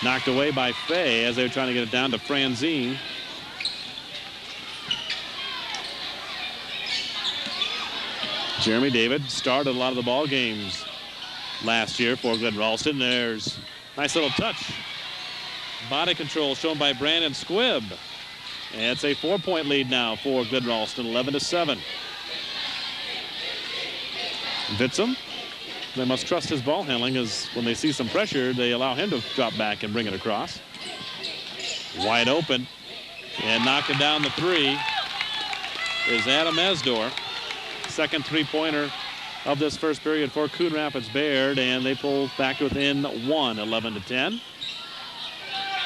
Knocked away by Fay as they were trying to get it down to Franzine. Jeremy David started a lot of the ball games last year for Glidden Ralston. There's a nice little touch. Body control shown by Brandon Squibb. And it's a 4-point lead now for Glidden Ralston, 11-7. Vitsum, they must trust his ball handling, as when they see some pressure, they allow him to drop back and bring it across. Wide open, and knocking down the three is Adam Esdor. Second three-pointer of this first period for Coon Rapids Bayard, and they pull back to within one, 11-10.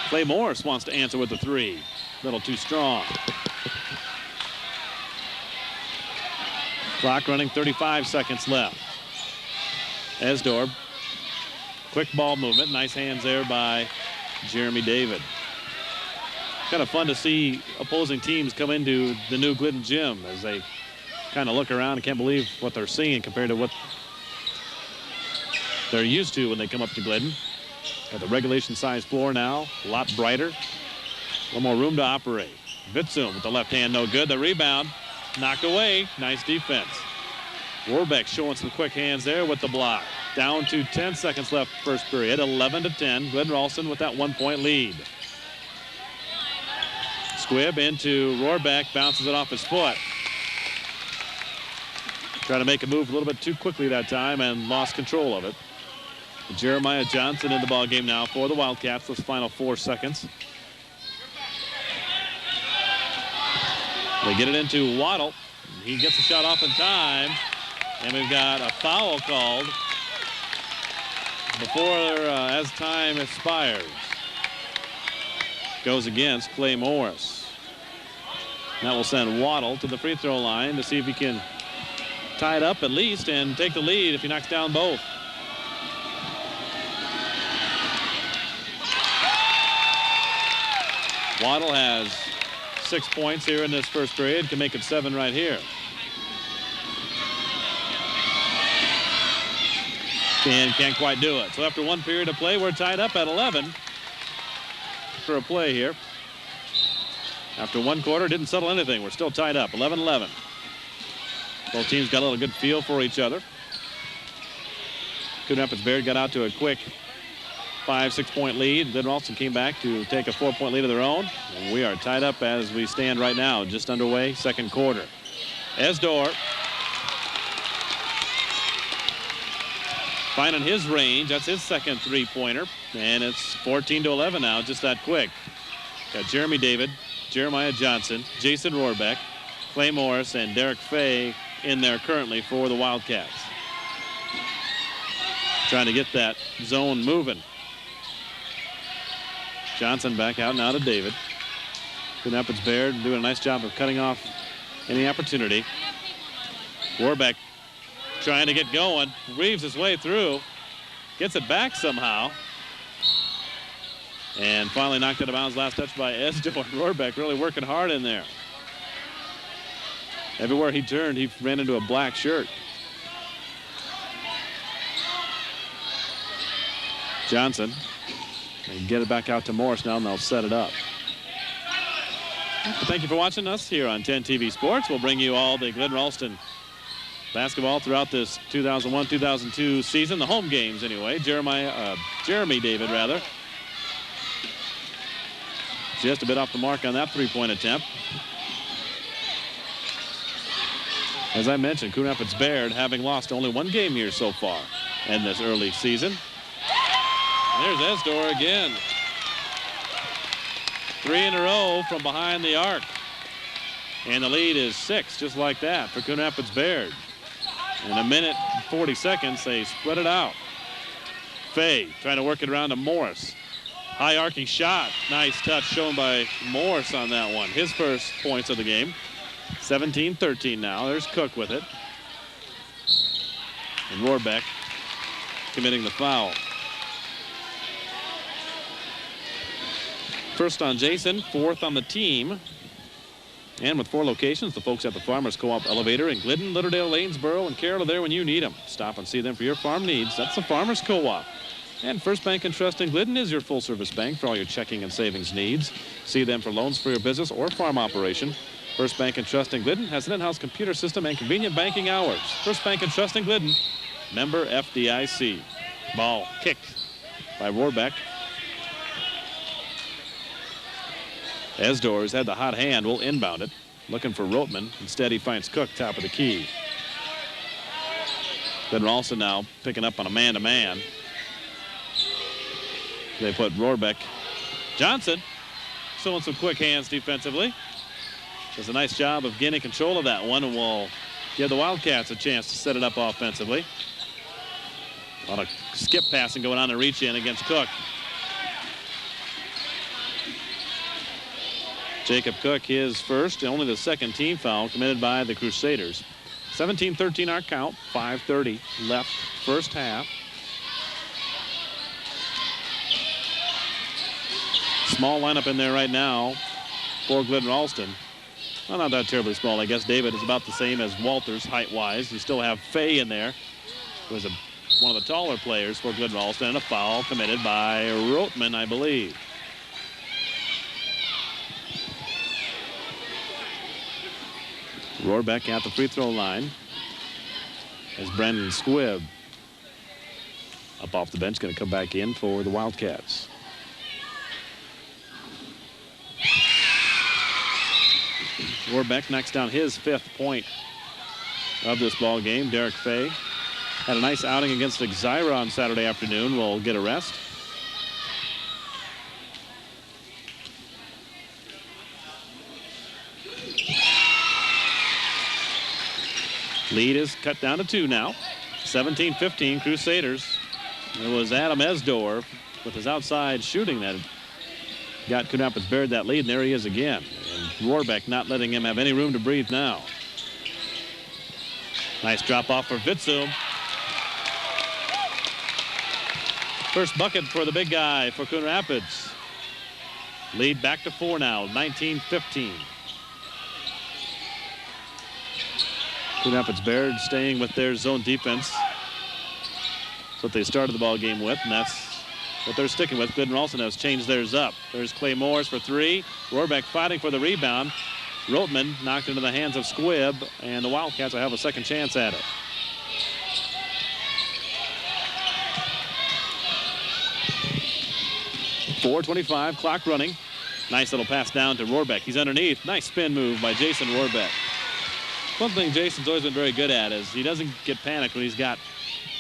Clay Morris wants to answer with the three. Little too strong. Clock running, 35 seconds left. Esdor, quick ball movement. Nice hands there by Jeremy David. Kind of fun to see opposing teams come into the new Glidden gym as they kind of look around and can't believe what they're seeing compared to what they're used to when they come up to Glidden. Got the regulation size floor now, a lot brighter. A little more room to operate. Vitsum with the left hand, no good. The rebound, knocked away. Nice defense. Warbeck showing some quick hands there with the block. Down to 10 seconds left first period, 11-10. Glidden Ralston with that 1-point lead. Squibb into Rohrbeck, bounces it off his foot. Trying to make a move a little bit too quickly that time and lost control of it. Jeremiah Johnson in the ball game now for the Wildcats. Those final 4 seconds. They get it into Waddle. He gets the shot off in time. And we've got a foul called as time expires. Goes against Clay Morris. That will send Waddle to the free throw line to see if he can tie it up at least and take the lead if he knocks down both. Waddle has 6 points here in this first period. Can make it 7 right here. And can't quite do it. So after 1 period of play, we're tied up at 11 for a play here. After 1 quarter, didn't settle anything. We're still tied up, 11-11. Both teams got a little good feel for each other. Coon Rapids Bayard got out to a quick 5-6 point lead. Then Ralston came back to take a 4-point lead of their own. And we are tied up as we stand right now, just underway, second quarter. Esdor finding his range. That's his second three-pointer. And it's 14-11 now, just that quick. Got Jeremy David, Jeremiah Johnson, Jason Rohrbeck, Clay Morris, and Derek Fay in there currently for the Wildcats. Trying to get that zone moving. Johnson back out now to David. Coon Rapids Bayard doing a nice job of cutting off any opportunity. Rohrbeck trying to get going, weaves his way through, gets it back somehow, and finally knocked out of bounds. Last touch by Esdor. Rohrbeck really working hard in there. Everywhere he turned, he ran into a black shirt. Johnson, and get it back out to Morris now, and they'll set it up. Thank you for watching us here on 10 TV Sports. We'll bring you all the Glidden Ralston basketball throughout this 2001-2002 season, the home games anyway. Jeremy David, rather. Just a bit off the mark on that three-point attempt. As I mentioned, Coon Rapids Bayard having lost only 1 game here so far in this early season. There's Esdor again. 3 in a row from behind the arc. And the lead is 6, just like that, for Coon Rapids Bayard. In a minute and 40 seconds, they spread it out. Fay trying to work it around to Morris. High arcing shot. Nice touch shown by Morris on that one. His first points of the game. 17-13 now. There's Cook with it. And Rohrbeck committing the foul. First on Jason, 4th on the team. And with 4 locations, the folks at the Farmers Co-op Elevator in Glidden, Litterdale, Lanesboro, and Carroll are there when you need them. Stop and see them for your farm needs. That's the Farmers Co-op. And First Bank and Trust in Glidden is your full-service bank for all your checking and savings needs. See them for loans for your business or farm operation. First Bank and Trust in Glidden has an in-house computer system and convenient banking hours. First Bank and Trust in Glidden, member FDIC. Ball kicked by Rohrbeck. Esdor's had the hot hand, will inbound it. Looking for Rotman. Instead, he finds Cook, top of the key. Then Ralston now picking up on a man-to-man. They put Rohrbeck. Johnson showing some quick hands defensively. Does a nice job of getting control of that one and will give the Wildcats a chance to set it up offensively. A lot of skip passing going on and reach in against Cook. Jacob Cook, his first and only the second team foul committed by the Crusaders. 17-13 our count, 5:30 left first half. Small lineup in there right now for Glidden Ralston. Well, not that terribly small. I guess David is about the same as Walters height-wise. You still have Fay in there, who is one of the taller players for Glidden Ralston, and a foul committed by Rotman, I believe. Rohrbeck at the free throw line as Brandon Squibb up off the bench, going to come back in for the Wildcats. Rohrbeck knocks down his 5th point of this ball game. Derek Fay had a nice outing against Exira on Saturday afternoon. Will get a rest. Lead is cut down to 2 now. 17-15 Crusaders. It was Adam Esdor with his outside shooting that got Coon Rapids buried that lead, and there he is again. And Rohrbeck not letting him have any room to breathe now. Nice drop off for Vitsum. First bucket for the big guy for Coon Rapids. Lead back to 4 now, 19-15. Coon Rapids Baird staying with their zone defense. That's what they started the ball game with, and that's what they're sticking with. Glidden Ralston has changed theirs up. There's Clay Morris for 3. Rohrbeck fighting for the rebound. Rotman knocked into the hands of Squibb, and the Wildcats will have a second chance at it. .425, clock running. Nice little pass down to Rohrbeck. He's underneath. Nice spin move by Jason Rohrbeck. One thing Jason's always been very good at is he doesn't get panicked when he's got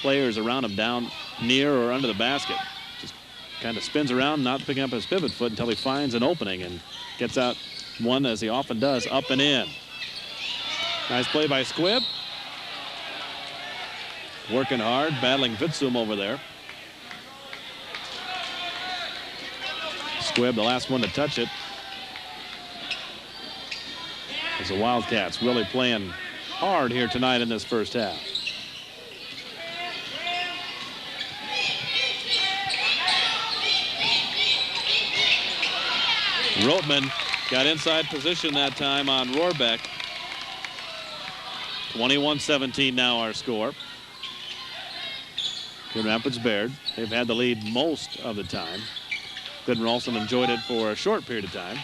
players around him down near or under the basket. Just kind of spins around, not picking up his pivot foot until he finds an opening and gets out one, as he often does, up and in. Nice play by Squibb. Working hard, battling Vitsum over there. Squibb, the last one to touch it. As the Wildcats really playing hard here tonight in this first half. Rotman got inside position that time on Rohrbeck. 21-17 now our score. Coon Rapids Baird, they've had the lead most of the time. Glidden Ralston enjoyed it for a short period of time.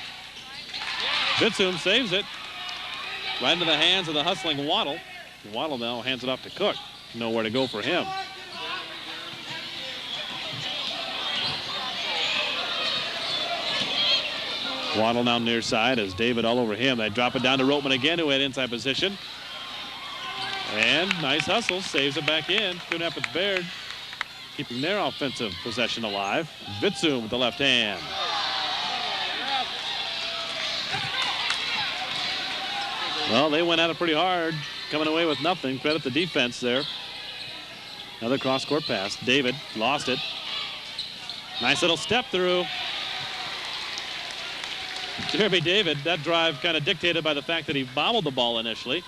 Vitsum saves it. Right into the hands of the hustling Waddle. Waddle now hands it off to Cook. Nowhere to go for him. Waddle now near side as David all over him. They drop it down to Rotman again, who had inside position. And nice hustle, saves it back in. Coon Rapids Baird keeping their offensive possession alive. Vitsum with the left hand. Well, they went at it pretty hard, coming away with nothing. Credit the defense there. Another cross-court pass. David lost it. Nice little step through. Jeremy David, that drive kind of dictated by the fact that he bobbled the ball initially.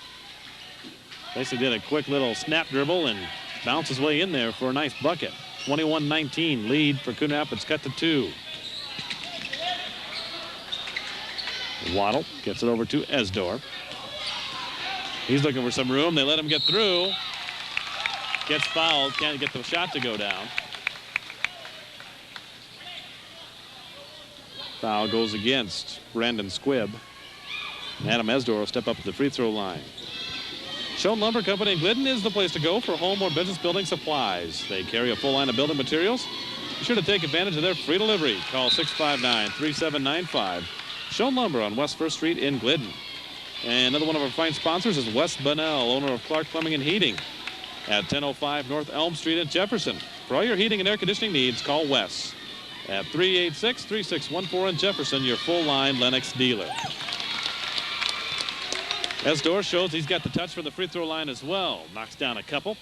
Basically did a quick little snap dribble and bounced his way in there for a nice bucket. 21-19 lead for Coon Rapids, cut to 2. Waddle gets it over to Esdor. He's looking for some room. They let him get through. Gets fouled. Can't get the shot to go down. Foul goes against Brandon Squibb. And Adam Esdor will step up to the free throw line. Schoen Lumber Company in Glidden is the place to go for home or business building supplies. They carry a full line of building materials. Be sure to take advantage of their free delivery. Call 659-3795. Schoen Lumber on West 1st Street in Glidden. And another one of our fine sponsors is Wes Bunnell, owner of Clark Plumbing and Heating at 1005 North Elm Street in Jefferson. For all your heating and air conditioning needs, call Wes at 386-3614 in Jefferson, your full-line Lennox dealer. Esdor shows he's got the touch for the free throw line as well. Knocks down a couple.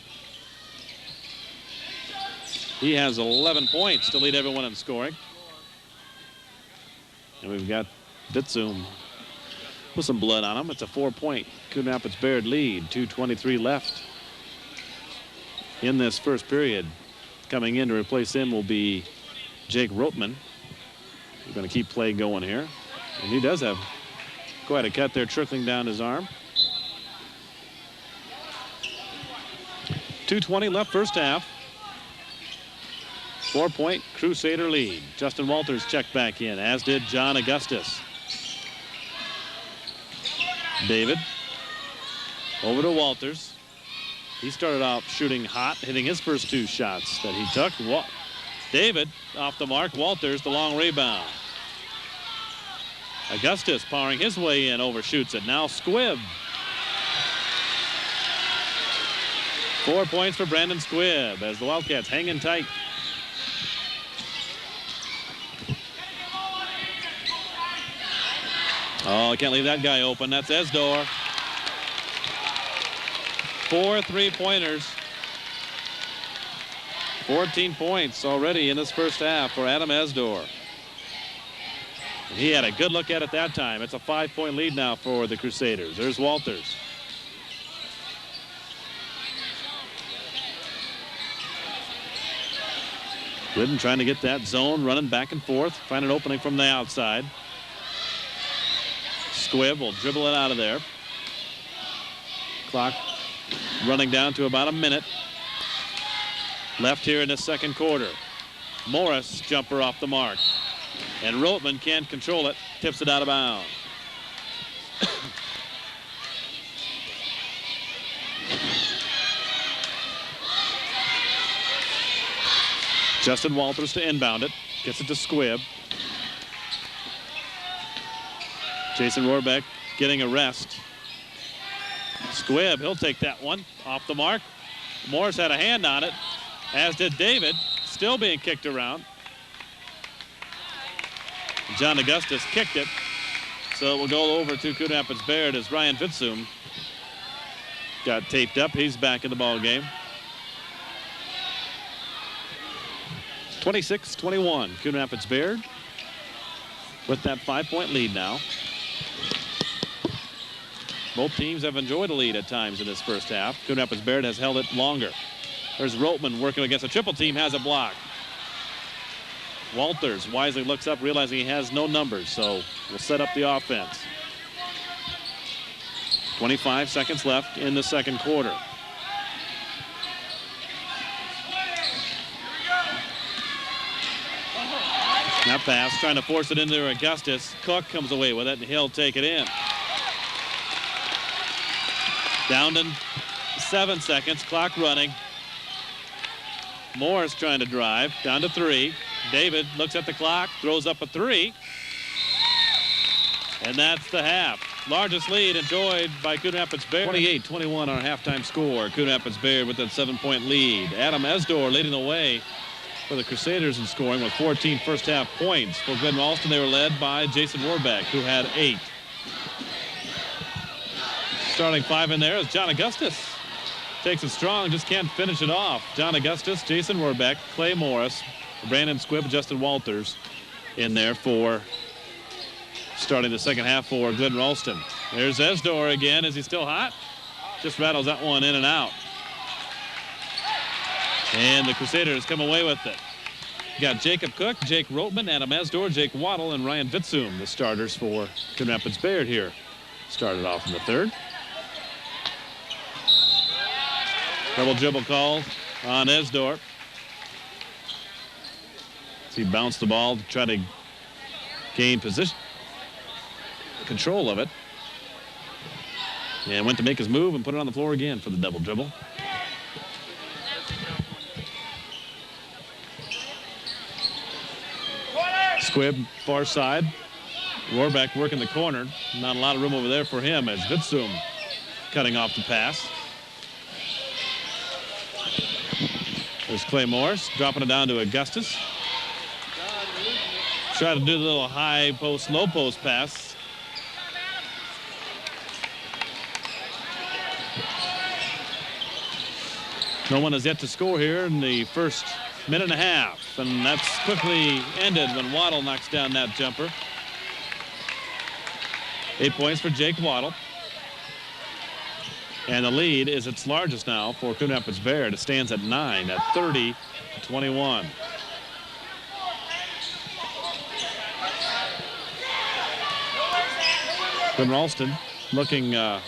He has 11 points to lead everyone in scoring. And we've got Bitsum with some blood on him. It's a 4-point Coon Rapids Bayard lead. 2:23 left in this first period. Coming in to replace him will be Jake Rotman. We're going to keep play going here. And he does have quite a cut there trickling down his arm. 2:20 left first half. 4-point Crusader lead. Justin Walters checked back in, as did John Augustus. David over to Walters. He started off shooting hot, hitting his first 2 shots that he took. David off the mark. Walters the long rebound. Augustus powering his way in, overshoots it. Now Squibb. 4 points for Brandon Squibb as the Wildcats hanging tight. Oh, I can't leave that guy open. That's Esdor. 4 3-pointers. 14 points already in this first half for Adam Esdor. He had a good look at it that time. It's a 5-point lead now for the Crusaders. There's Walters. Glidden trying to get that zone, running back and forth, find an opening from the outside. Squibb will dribble it out of there. Clock running down to about a minute left here in the second quarter. Morris jumper off the mark. And Rotman can't control it, tips it out of bounds. Justin Walters to inbound it, gets it to Squibb. Jason Rohrbeck getting a rest. Squibb, he'll take that one off the mark. Morris had a hand on it, as did David, still being kicked around. John Augustus kicked it, so it will go over to Coon Rapids Bayard as Ryan Vitsum got taped up. He's back in the ball game. 26-21, Coon Rapids Bayard with that 5-point lead now. Both teams have enjoyed a lead at times in this first half. Coon Rapids Bayard has held it longer. There's Rotman working against a triple team, has a block. Walters wisely looks up, realizing he has no numbers, so we'll set up the offense. 25 seconds left in the second quarter. That pass, trying to force it into Augustus. Cook comes away with it, and he'll take it in. Down to 7 seconds, clock running. Morris trying to drive, down to 3. David looks at the clock, throws up a 3. And that's the half. Largest lead enjoyed by Coon Rapids Bayard. 28-21 our halftime score. Coon Rapids Bayard with that 7-point lead. Adam Esdor leading the way for the Crusaders in scoring with 14 first half points. For Glen Ralston, they were led by Jason Rohrbeck, who had 8. Starting 5 in there is John Augustus. Takes it strong, just can't finish it off. John Augustus, Jason Rohrbeck, Clay Morris, Brandon Squibb, Justin Walters in there for starting the second half for Glen Ralston. There's Esdor again. Is he still hot? Just rattles that one in and out. And the Crusaders come away with it. You got Jacob Cook, Jake Rotman, Adam Esdor, Jake Waddle, and Ryan Vitsum, the starters for Coon Rapids Bayard here. Started off in the third. Double dribble call on Esdor. He bounced the ball to try to gained position, control of it, and went to make his move and put it on the floor again for the double dribble. Squibb, far side. Rohrbeck working the corner. Not a lot of room over there for him as Vitsum cutting off the pass. There's Clay Morris dropping it down to Augustus. Try to do the little high post, low post pass. No one has yet to score here in the first minute and a half, and that's quickly ended when Waddle knocks down that jumper. 8 points for Jake Waddle. And the lead is its largest now for Coon Rapids Bayard. It stands at 9 at 30-21. Then Ralston looking a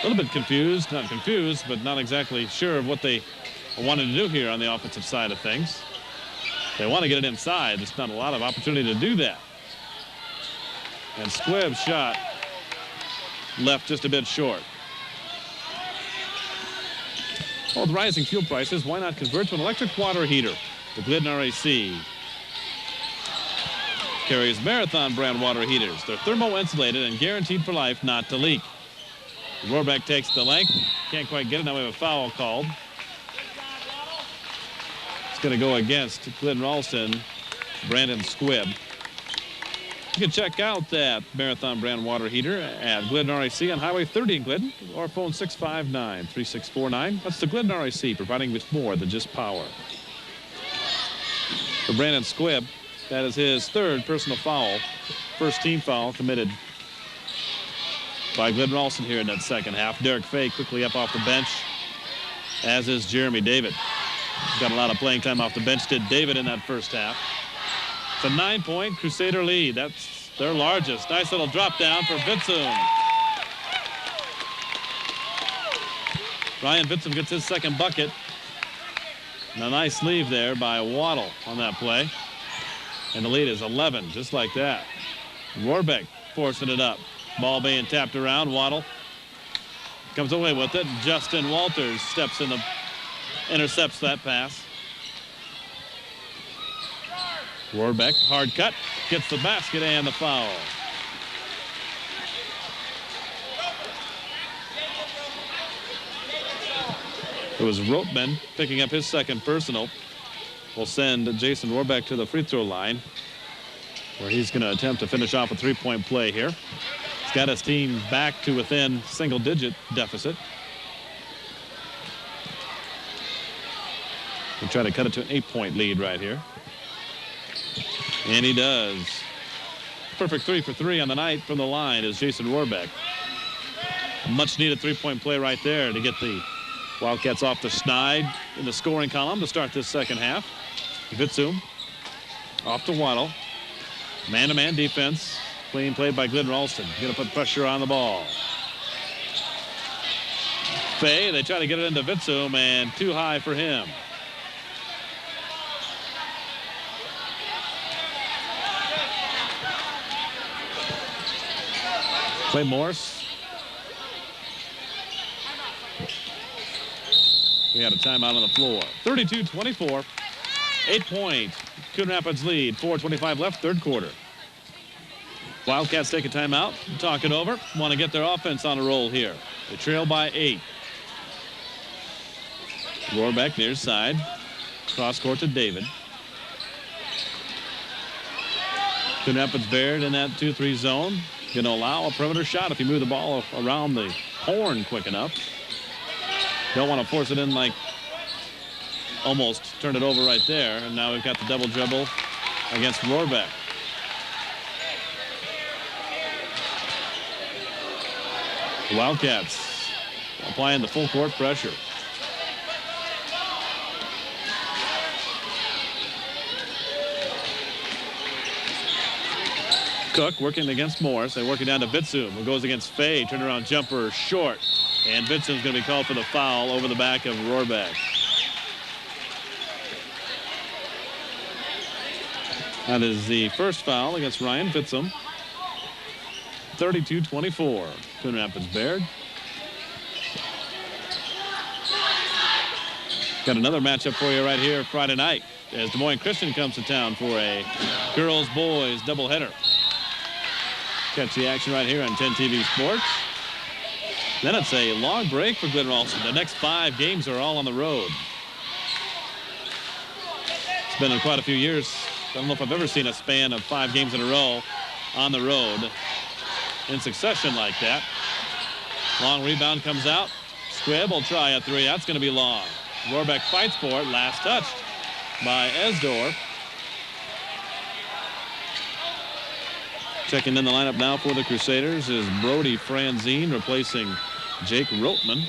little bit confused, not confused, but not exactly sure of what they wanted to do here on the offensive side of things. They want to get it inside. There's not a lot of opportunity to do that. And Squibb's shot left just a bit short. Well, with rising fuel prices, why not convert to an electric water heater? The Glidden RAC carries Marathon brand water heaters. They're thermo-insulated and guaranteed for life not to leak. Rohrbeck takes the length. Can't quite get it. Now we have a foul called. It's going to go against Glidden Ralston, Brandon Squibb. You can check out that Marathon brand water heater at Glidden RAC on Highway 30 in Glidden, or phone 659-3649. That's the Glidden RAC, providing with more than just power. For Brandon Squibb, that is his third personal foul, first team foul committed by Glidden Ralston here in that second half. Derek Fay quickly up off the bench, as is Jeremy David. Got a lot of playing time off the bench, did David in that first half. It's a 9-point Crusader lead. That's their largest. Nice little drop down for Vitsum. Ryan Vitsum gets his second bucket. And a nice leave there by Waddle on that play. And the lead is 11, just like that. Rohrbeck forcing it up. Ball being tapped around. Waddle comes away with it. Justin Walters steps in, intercepts that pass. Rohrbeck, hard cut, gets the basket and the foul. It was Roteman picking up his second personal. Will send Jason Rohrbeck to the free throw line, where he's going to attempt to finish off a three-point play here. He's got his team back to within single-digit deficit. He'll try to cut it to an 8-point lead right here. And he does. Perfect 3 for 3 on the night from the line is Jason Rohrbeck. A much-needed three-point play right there to get the Wildcats off the schneid in the scoring column to start this second half. Vitsum off to Waddle. Man-to-man defense. Clean play by Glidden Ralston. Going to put pressure on the ball. Fay, they try to get it into Vitsum, and too high for him. Clay Morris. We had a timeout on the floor. 32-24. 8-point Coon Rapids lead. 4:25 left, third quarter. Wildcats take a timeout, talk it over. Want to get their offense on a roll here. They trail by 8. Rohrbeck near side. Cross court to David. Coon Rapids Bayard in that 2-3 zone. Going to allow a perimeter shot if you move the ball around the horn quick enough. Don't want to force it in like almost turned it over right there. And now we've got the double dribble against Rohrbeck. The Wildcats applying the full court pressure. Cook working against Morris. They work it down to Vitsum, who goes against Fay. Turnaround jumper short. And Vitsum's going to be called for the foul over the back of Rohrbeck. That is the first foul against Ryan Fittsum. 32-24. Coon Rapids Baird. Got another matchup for you right here Friday night as Des Moines Christian comes to town for a girls-boys doubleheader. Catch the action right here on 10 TV Sports. Then it's a long break for Glidden Ralston. The next 5 games are all on the road. It's been quite a few years. I don't know if I've ever seen a span of 5 games in a row on the road in succession like that. Long rebound comes out. Squibb will try a 3. That's going to be long. Rohrbeck fights for it. Last touched by Esdor. Checking in the lineup now for the Crusaders is Brody Franzine replacing Jake Rotman.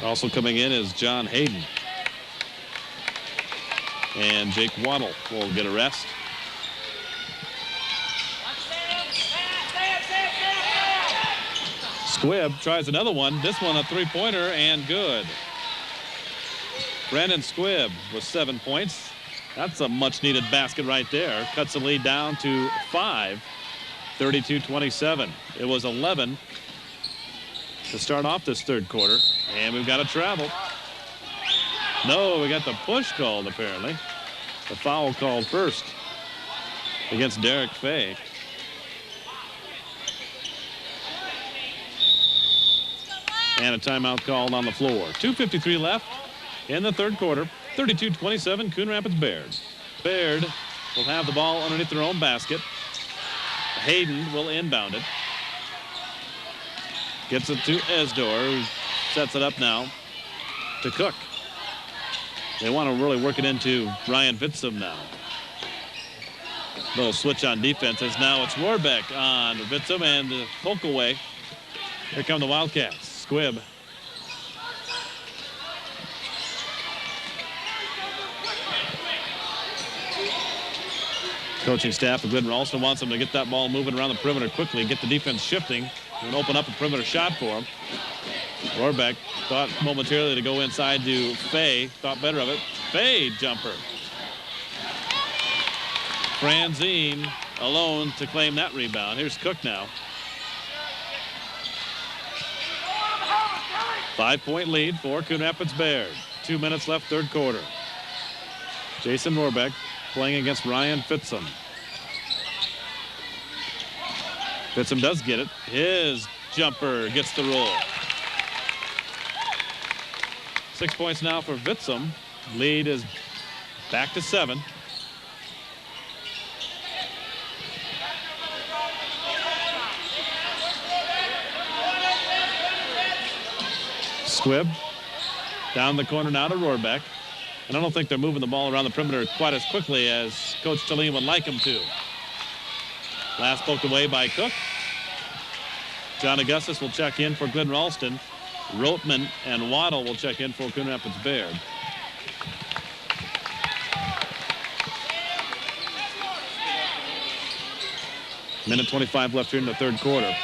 Also coming in is John Hayden. And Jake Waddle will get a rest. Squibb tries another one. This one a 3-pointer and good. Brandon Squibb with 7 points. That's a much-needed basket right there. Cuts the lead down to 5, 32-27. It was 11 to start off this third quarter. And we've got a travel. No, we got the push called, apparently. The foul called first against Derek Fay. And a timeout called on the floor. 2:53 left in the third quarter. 32-27, Coon Rapids Baird. Baird will have the ball underneath their own basket. Hayden will inbound it. Gets it to Esdor, who sets it up now to Cook. They want to really work it into Ryan Fittsum now. Little switch on defense as now it's Rohrbeck on Fittsum and poke away. Here come the Wildcats. Squibb. Coaching staff of Glidden Ralston wants them to get that ball moving around the perimeter quickly, get the defense shifting, and open up a perimeter shot for them. Rohrbeck thought momentarily to go inside to Fay, thought better of it. Fay jumper. Franzine alone to claim that rebound. Here's Cook now. 5-point lead for Coon Rapids Baird. 2 minutes left, third quarter. Jason Rohrbeck playing against Ryan Fittsum. Fittsum does get it. His jumper gets the roll. 6 points now for Fittsum. Lead is back to 7. Squibb down the corner now to Rohrbeck. And I don't think they're moving the ball around the perimeter quite as quickly as Coach Talim would like them to. Last poked away by Cook. John Augustus will check in for Glidden Ralston. Rotman and Waddle will check in for Coon Rapids Baird. Minute 25 left here in the third quarter.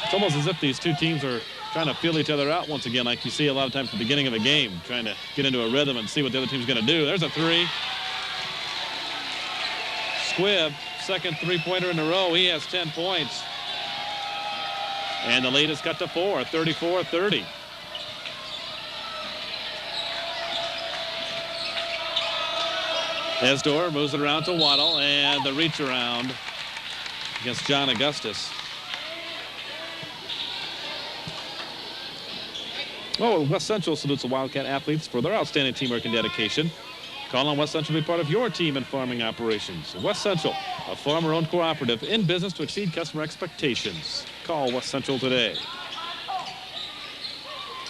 It's almost as if these two teams are trying to feel each other out once again, like you see a lot of times at the beginning of a game, trying to get into a rhythm and see what the other team's going to do. There's a 3. Squibb, second 3-pointer in a row. He has 10 points. And the lead is cut to 4, 34-30. Esdor moves it around to Waddle, and the reach around against John Augustus. Oh, West Central salutes the Wildcat athletes for their outstanding teamwork and dedication. Call on West Central to be part of your team in farming operations. West Central, a farmer-owned cooperative in business to exceed customer expectations. Call West Central today.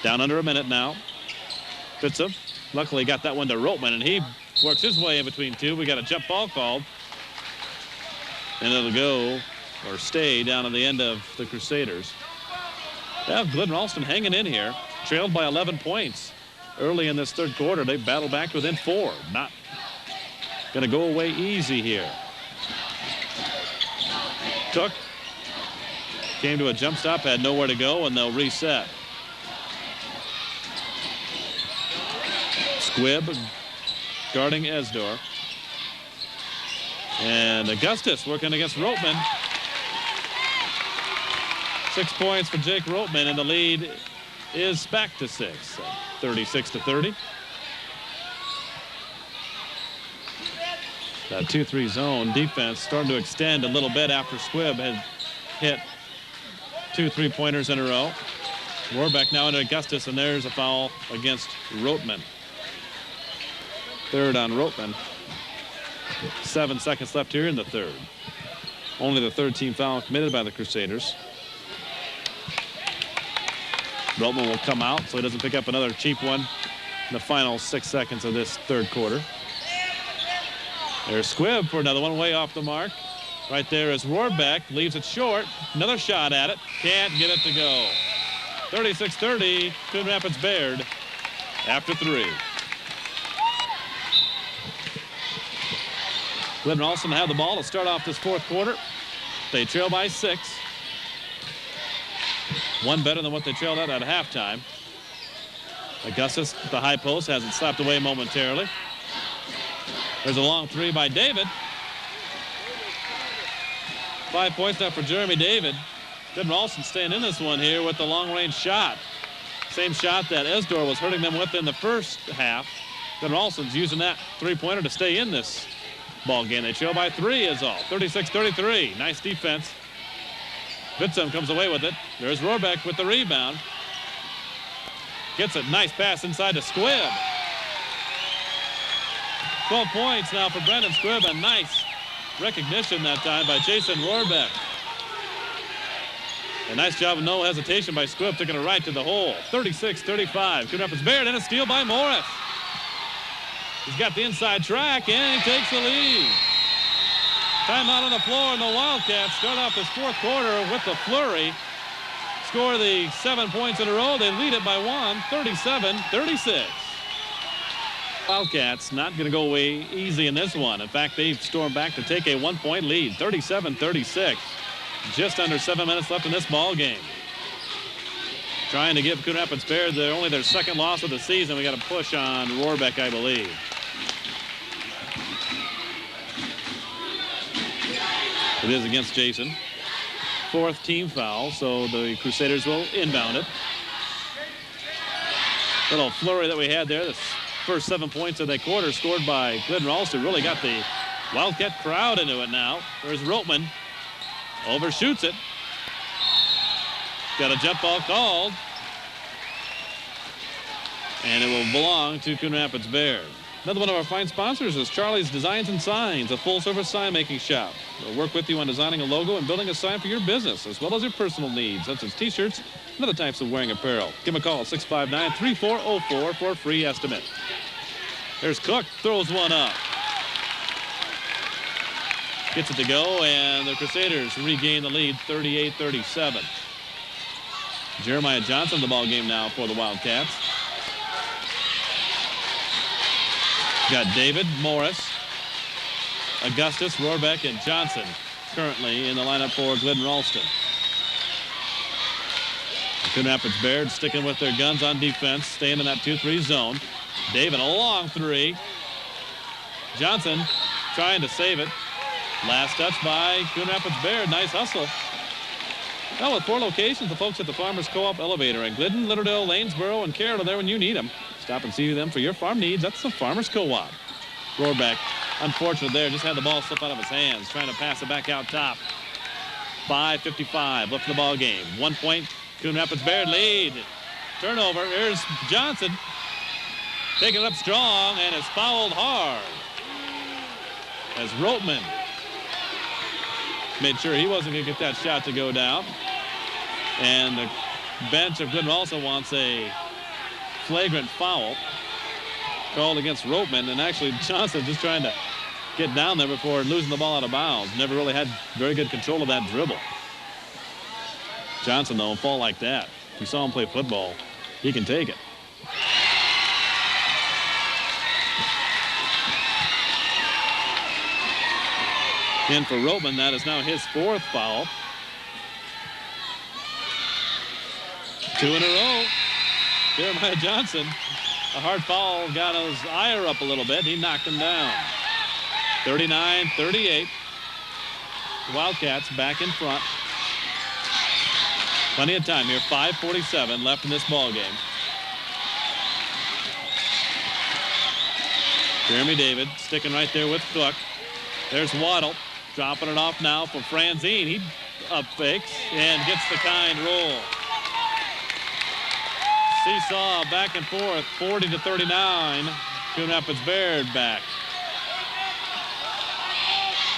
Down under a minute now. Fittsum luckily got that one to Rotman, and he works his way in between two. We got a jump ball called. And it'll go or stay down on the end of the Crusaders. They have Glidden Ralston hanging in here. Trailed by 11 points early in this third quarter. They battled back within 4. Not going to go away easy here. Cook came to a jump stop, had nowhere to go, and they'll reset. Squibb guarding Esdor. And Augustus working against Roteman. 6 points for Jake Roteman, and the lead is back to 6, 36-30. That 2-3 zone defense starting to extend a little bit after Squibb had hit 2 3-pointers in a row. Warbeck now into Augustus, and there's a foul against Roteman. Third on Roteman. 7 seconds left here in the third. Only the third team foul committed by the Crusaders. Roteman will come out so he doesn't pick up another cheap one in the final 6 seconds of this third quarter. There's Squibb for another one, way off the mark. Right there is Rohrbeck, leaves it short. Another shot at it, can't get it to go. 36-30, Coon Rapids Baird after 3. Glidden Ralston have the ball to start off this fourth quarter. They trail by 6. One better than what they trailed at halftime. Augustus, the high post, has it slapped away momentarily. There's a long 3 by David. 5 points now for Jeremy David. Glidden Ralston staying in this one here with the long-range shot. Same shot that Esdor was hurting them with in the first half. Glidden Ralston's using that 3-pointer to stay in this ball game. They trail by 3 is all. 36-33. Nice defense. Vitzum comes away with it. There's Rohrbeck with the rebound. Gets a nice pass inside to Squibb. 12 points now for Brendan Squibb. A nice recognition that time by Jason Rohrbeck. A nice job of no hesitation by Squibb, taking it right to the hole. 36-35. Coon Rapids Baird, and a steal by Morris. He's got the inside track, and he takes the lead. Timeout on the floor, and the Wildcats start off this fourth quarter with the flurry. Score the 7 points in a row. They lead it by 1, 37-36. Wildcats not going to go away easy in this one. In fact, they've stormed back to take a 1-point lead, 37-36. Just under 7 minutes left in this ball game. Trying to give Coon Rapids Baird only their second loss of the season. We got a push on Rohrbeck, I believe. It is against Jason. 4th team foul, so the Crusaders will inbound it. Little flurry that we had there. The first 7 points of that quarter scored by Glidden Ralston. Really got the Wildcat crowd into it now. There's Roteman. Overshoots it. Got a jump ball called. And it will belong to Coon Rapids Baird. Another one of our fine sponsors is Charlie's Designs and Signs, a full-service sign-making shop. They'll work with you on designing a logo and building a sign for your business, as well as your personal needs, such as T-shirts and other types of wearing apparel. Give them a call at 659-3404 for a free estimate. There's Cook, throws one up. Gets it to go, and the Crusaders regain the lead, 38-37. Jeremiah Johnson, the ball game now for the Wildcats. Got David, Morris, Augustus, Rohrbeck, and Johnson currently in the lineup for Glidden Ralston. Coon Rapids Baird sticking with their guns on defense, staying in that 2-3 zone. David, a long 3. Johnson trying to save it. Last touch by Coon Rapids Baird. Nice hustle. Well, with 4 locations, the folks at the Farmers Co-op Elevator in Glidden, Littledale, Lanesboro, and Carroll are there when you need them. Stop and see them for your farm needs. That's the Farmers Co-op. Rohrbeck, unfortunate there, just had the ball slip out of his hands, trying to pass it back out top. 5:55 left in the ball game. 1 point, Coon Rapids Baird lead. Turnover. Here's Johnson. Taking it up strong, and is fouled hard. As Roteman made sure he wasn't going to get that shot to go down. And the bench of Glidden also wants a flagrant foul called against Roteman. And actually, Johnson just trying to get down there before losing the ball out of bounds. Never really had very good control of that dribble. Johnson, though, fall like that. If you saw him play football, he can take it. And for Roteman, that is now his 4th foul. 2 in a row. Jeremiah Johnson A hard foul got his ire up a little bit. He knocked him down. 39-38. Wildcats back in front. Plenty of time here. 5:47 left in this ball game. Jeremy David sticking right there with Cook. There's Waddle dropping it off now for Franzine. He up fakes and gets the kind roll. Seesaw back and forth, 40-39. Coon Rapids Baird back.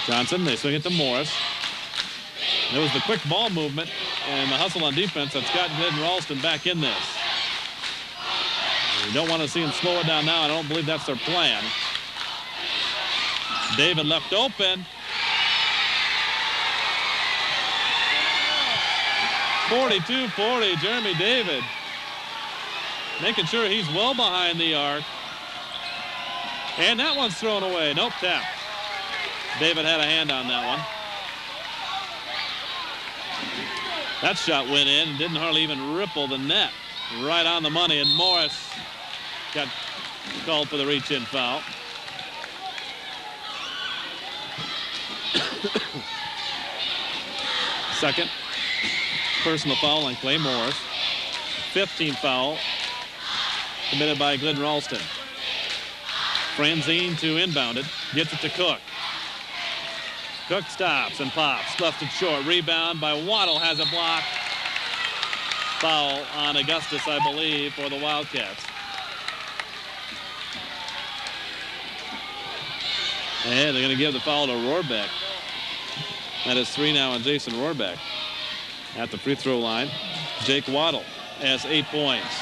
Johnson, they swing it to Morris. There was the quick ball movement and the hustle on defense that's gotten Glidden Ralston back in this. You don't want to see him slow it down now. I don't believe that's their plan. David left open. 42-40, Jeremy David. Making sure he's well behind the arc. And that one's thrown away. Nope, tap. David had a hand on that one. That shot went in and didn't hardly even ripple the net. Right on the money, and Morris got called for the reach-in foul. Second personal foul on Clay Morris. 15th foul committed by Glidden Ralston. Franzine to inbound it. Gets it to Cook. Cook stops and pops. Left it short. Rebound by Waddle. Has a block. Foul on Augustus, I believe, for the Wildcats. And they're going to give the foul to Rohrbeck. That is 3 now on Jason Rohrbeck. At the free throw line, Jake Waddle has 8 points.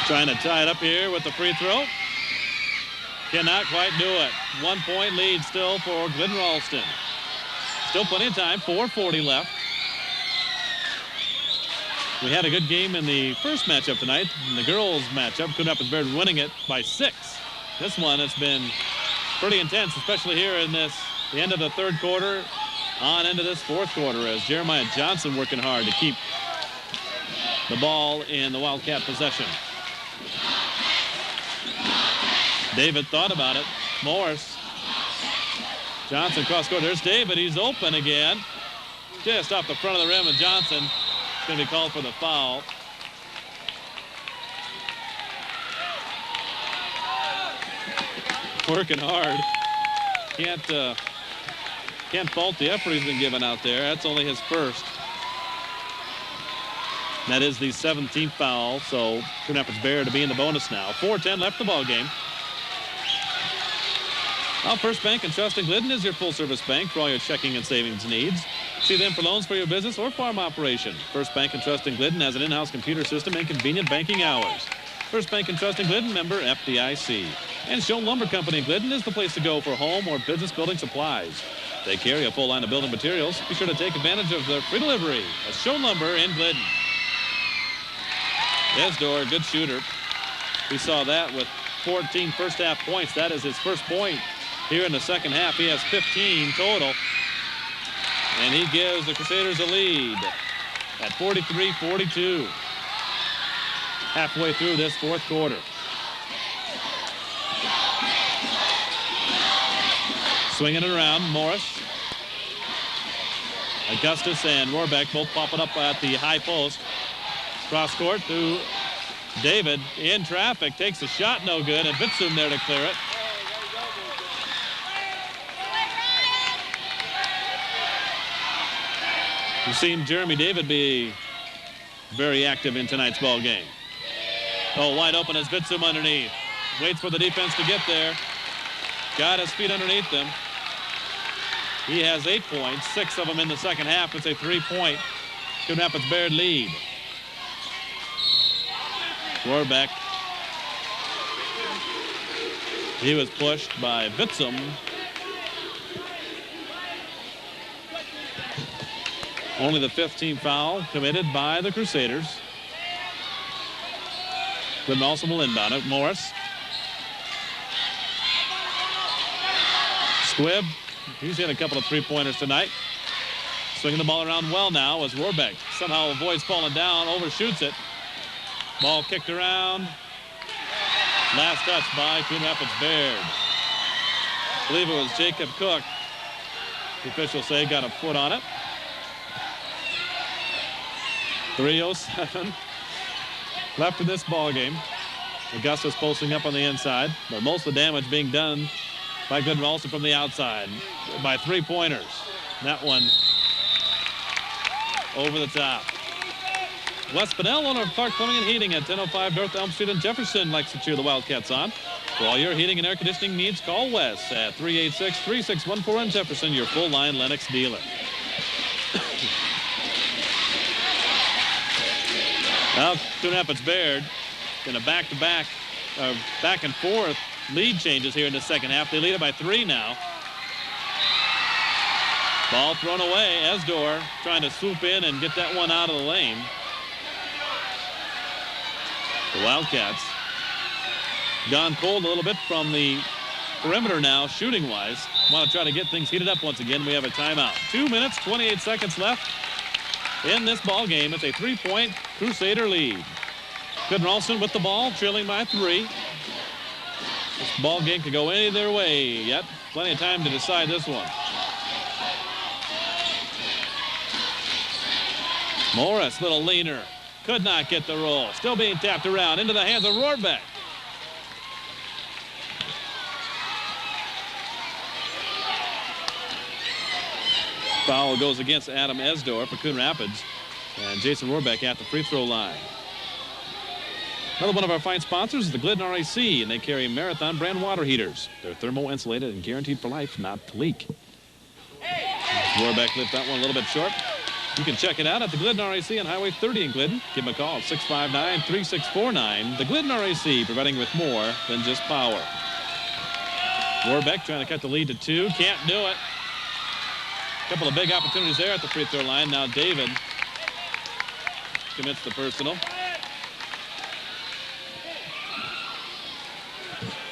Trying to tie it up here with the free throw. Cannot quite do it. 1 point lead still for Glidden Ralston. Still plenty of time, 4:40 left. We had a good game in the first matchup tonight. In the girls matchup, Coon Rapids Baird winning it by 6. This one has been pretty intense, especially here in the end of the third quarter, on into this fourth quarter, as Jeremiah Johnson working hard to keep the ball in the Wildcat possession. David thought about it. Morris. Johnson cross court. There's David. He's open again. Just off the front of the rim, and Johnson is going to be called for the foul. Working hard. Can't fault the effort he's been given out there. That's only his first. That is the 17th foul, so Coon Rapids Baird to be in the bonus now. 4:10 left the ball game. Now, First Bank and Trust in Glidden is your full-service bank for all your checking and savings needs. See them for loans for your business or farm operation. First Bank and Trust in Glidden has an in-house computer system and convenient banking hours. First Bank and Trust in Glidden, member FDIC. And Schoen Lumber Company in Glidden is the place to go for home or business building supplies. They carry a full line of building materials. Be sure to take advantage of their free delivery at Schoen Lumber in Glidden. Desdor, good shooter. We saw that with 14 first-half points. That is his first point here in the second half. He has 15 total. And he gives the Crusaders a lead at 43-42. Halfway through this fourth quarter. Swinging it around, Morris. Augustus and Rohrbeck both popping up at the high post. Cross court to David in traffic. Takes a shot, no good, and Bitsum there to clear it. We've seen Jeremy David be very active in tonight's ball game. Oh, wide open as Bitsum underneath. Waits for the defense to get there. Got his feet underneath them. He has 8 points, 6 of them in the second half. It's a 3-point Coon Rapids Baird lead. Rohrbeck. He was pushed by Bitsum. Only the 15th foul committed by the Crusaders. Glidden also will inbound it. Morris. Squibb. He's hit a couple of three-pointers tonight. Swinging the ball around well now as Rohrbeck somehow avoids falling down, overshoots it. Ball kicked around. Last touch by Coon Rapids Baird. I believe it was Jacob Cook. The officials say got a foot on it. 3:07 left in this ball game. Augustus posting up on the inside, but most of the damage being done by Glidden Ralston from the outside by 3-pointers. That one over the top. Wes Pinnell, owner of Clark Plumbing and Heating at 1005 North Elm Street in Jefferson, likes to cheer the Wildcats on. For all your heating and air conditioning needs, call Wes at 386-3614 in Jefferson, your full-line Lennox dealer. Now, Coon Rapids Baird in a back-to-back, back and forth lead changes here in the second half. They lead it by 3 now. Ball thrown away. Esdor trying to swoop in and get that one out of the lane. The Wildcats gone cold a little bit from the perimeter now, shooting-wise. Want to try to get things heated up once again. We have a timeout. 2 minutes, 28 seconds left in this ball game. It's a 3-point Crusader lead. Glidden Ralston with the ball, trailing by 3. This ball game could go either way yet. Plenty of time to decide this one. Morris, little leaner, could not get the roll. Still being tapped around into the hands of Rohrbeck. Foul goes against Adam Esdor for Coon Rapids. And Jason Rohrbeck at the free throw line. Another one of our fine sponsors is the Glidden RAC, and they carry Marathon brand water heaters. They're thermo-insulated and guaranteed for life, not to leak. Rohrbeck lifted that one a little bit short. You can check it out at the Glidden RAC on Highway 30 in Glidden. Give them a call at 659-3649. The Glidden RAC, providing with more than just power. Rohrbeck trying to cut the lead to 2. Can't do it. A couple of big opportunities there at the free throw line. Now David commits the personal.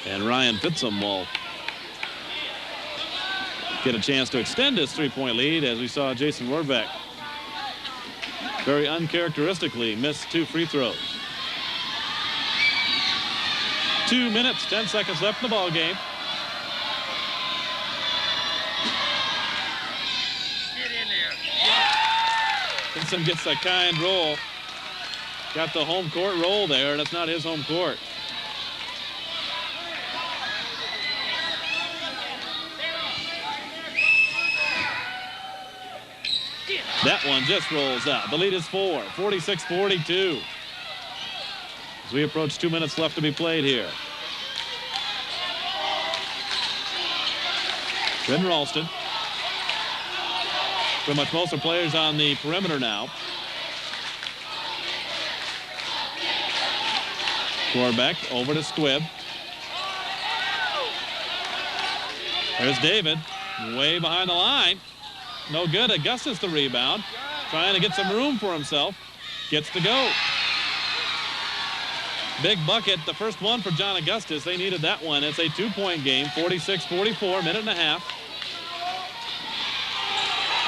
And Ryan Fitsum will get a chance to extend his 3-point lead, as we saw Jason Rohrbeck very uncharacteristically miss 2 free throws. 2 minutes, 10 seconds left in the ball game. Get in there. Fitsum gets a kind roll. Got the home court roll there, and it's not his home court. That one just rolls out. The lead is 4, 46-42. As we approach 2 minutes left to be played here. Glidden Ralston. Pretty much most of the players on the perimeter now. Rohrbeck over to Squibb. There's David, way behind the line. No good. Augustus the rebound. Trying to get some room for himself. Gets to go. Big bucket. The first one for John Augustus. They needed that one. It's a 2-point game. 46-44. Minute and a half.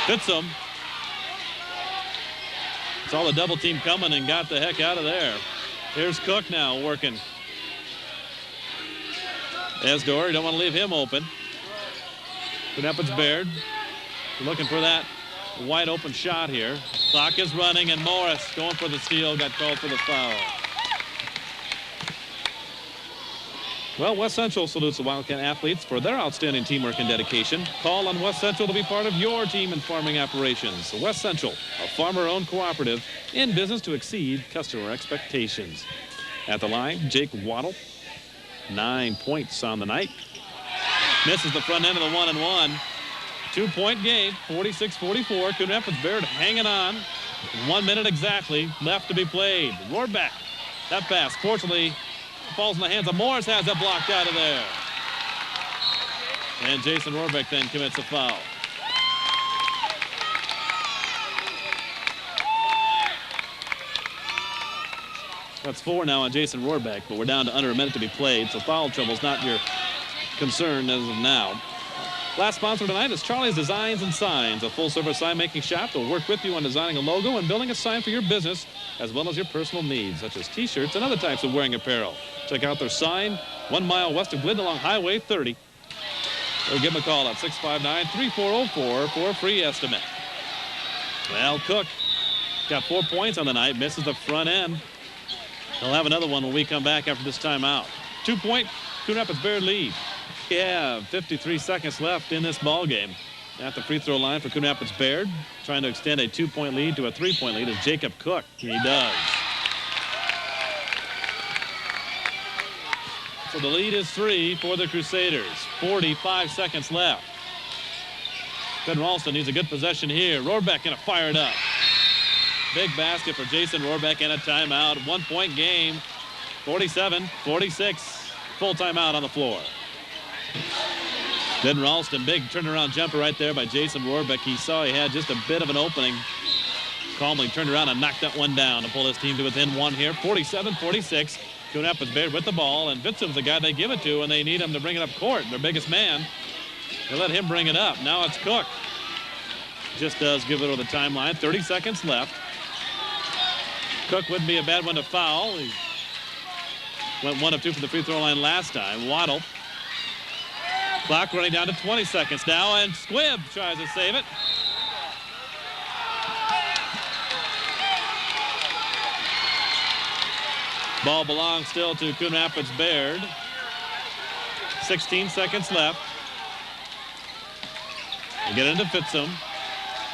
Fitsum saw the double team coming and got the heck out of there. Here's Cook now working. Esdor, you don't want to leave him open. Coon Rapids Baird looking for that wide open shot here. Clock is running, and Morris going for the steal, got called for the foul. Well, West Central salutes the Wildcat athletes for their outstanding teamwork and dedication. Call on West Central to be part of your team in farming operations. West Central, a farmer-owned cooperative in business to exceed customer expectations. At the line, Jake Waddle, 9 points on the night. Misses the front end of the 1-and-1. 2-point game, 46-44. Coon Rapids Baird hanging on. 1 minute exactly left to be played. Rohrbeck. That pass, fortunately, falls in the hands of Morris. Has it blocked out of there. And Jason Rohrbeck then commits a foul. That's 4 now on Jason Rohrbeck, but we're down to under a minute to be played, so foul trouble's not your concern as of now. Last sponsor tonight is Charlie's Designs and Signs, a full-service sign-making shop that will work with you on designing a logo and building a sign for your business, as well as your personal needs, such as T-shirts and other types of wearing apparel. Check out their sign 1 mile west of Glidden along Highway 30. Or give them a call at 659-3404 for a free estimate. Well, Cook got 4 points on the night, misses the front end. He'll have another one when we come back after this timeout. 2-point Coon Rapids Bayard lead. We have 53 seconds left in this ball game. At the free throw line for Coon Rapids Bayard, trying to extend a 2-point lead to a 3-point lead is Jacob Cook. He does. So the lead is 3 for the Crusaders. 45 seconds left. Ben Ralston needs a good possession here. Rohrbeck gonna fire it up. Big basket for Jason Rohrbeck and a timeout. 1-point game. 47-46. Full timeout on the floor. Ben Ralston, big turnaround jumper right there by Jason Rohrbeck. He saw he had just a bit of an opening. Calmly turned around and knocked that one down to pull his team to within 1 here. 47-46. Coon Rapids Bayard with the ball, and Vitzum's the guy they give it to, and they need him to bring it up court. Their biggest man. They let him bring it up. Now it's Cook. Just does give it over the timeline. 30 seconds left. Cook wouldn't be a bad one to foul. He went 1 of 2 from the free throw line last time. Waddle. Clock running down to 20 seconds now, and Squibb tries to save it. Ball belongs still to Coon Rapids Bayard. 16 seconds left. They get into Fitzum.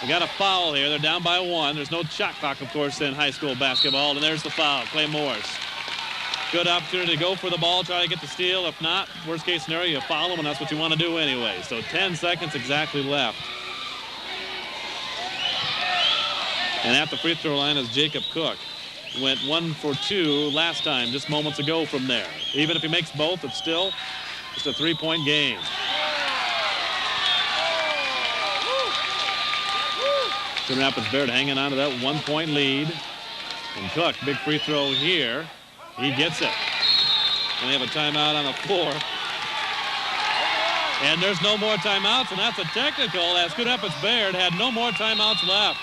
They got a foul here. They're down by 1. There's no shot clock, of course, in high school basketball. And there's the foul. Clay Morris. Good opportunity to go for the ball, try to get the steal. If not, worst case scenario, you foul them, and that's what you want to do anyway. So 10 seconds exactly left. And at the free throw line is Jacob Cook. Went 1 for 2 last time, just moments ago from there. Even if he makes both, it's still just a 3-point game. Coon Rapids Bayard hanging on to that 1-point lead. And Cook, big free throw here. He gets it. And they have a timeout on the floor. And there's no more timeouts, and that's a technical, as Coon Rapids Bayard had no more timeouts left.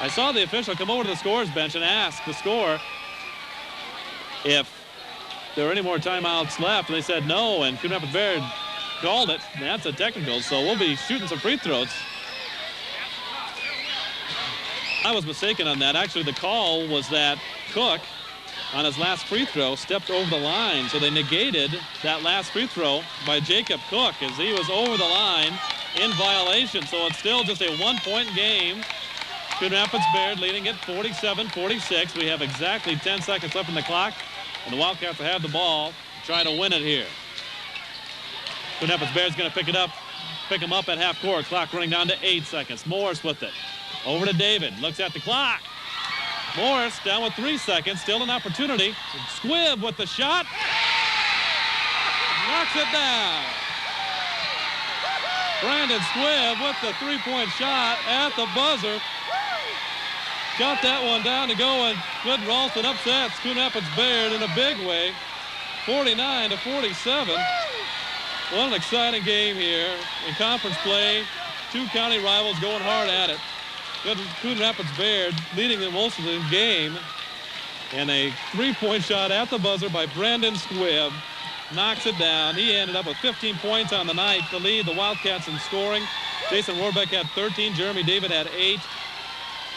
I saw the official come over to the scorer's bench and ask the scorer if there were any more timeouts left, and they said no, and Coon Rapids Bayard called it. And that's a technical, so we'll be shooting some free throws. I was mistaken on that. Actually, the call was that Cook, on his last free throw, stepped over the line, so they negated that last free throw by Jacob Cook as he was over the line in violation. So it's still just a 1-point game. Coon Rapids Bayard leading it 47-46. We have exactly 10 seconds left on the clock, and the Wildcats will have the ball, try to win it here. Coon Rapids Bayard's going to pick him up at half court. Clock running down to 8 seconds. Morris with it. Over to David. Looks at the clock. Morris down with 3 seconds. Still an opportunity. Squibb with the shot. Knocks it down. Brandon Squibb with the 3-point shot at the buzzer. Got that one down to go, and Glidden Ralston upsets Coon Rapids Bayard in a big way. 49-47. What an exciting game here in conference play. 2 county rivals going hard at it. Coon Rapids Bayard leading them most of the game. And a 3-point shot at the buzzer by Brandon Squibb. Knocks it down. He ended up with 15 points on the night to lead the Wildcats in scoring. Jason Rohrbeck had 13. Jeremy David had 8.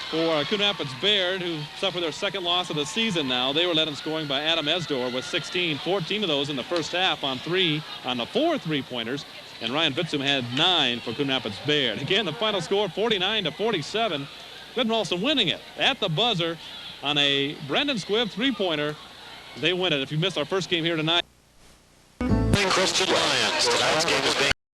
For Coon Rapids Bayard, who suffered their second loss of the season now, they were led in scoring by Adam Esdor with 16. 14 of those in the first half on the 4 3-pointers. And Ryan Vitzum had 9 for Coon Rapids Bayard. Again, the final score 49-47. Glidden Ralston winning it at the buzzer on a Brendan Squibb 3-pointer. They win it. If you missed our first game here tonight. Christian Lions. Tonight's game is being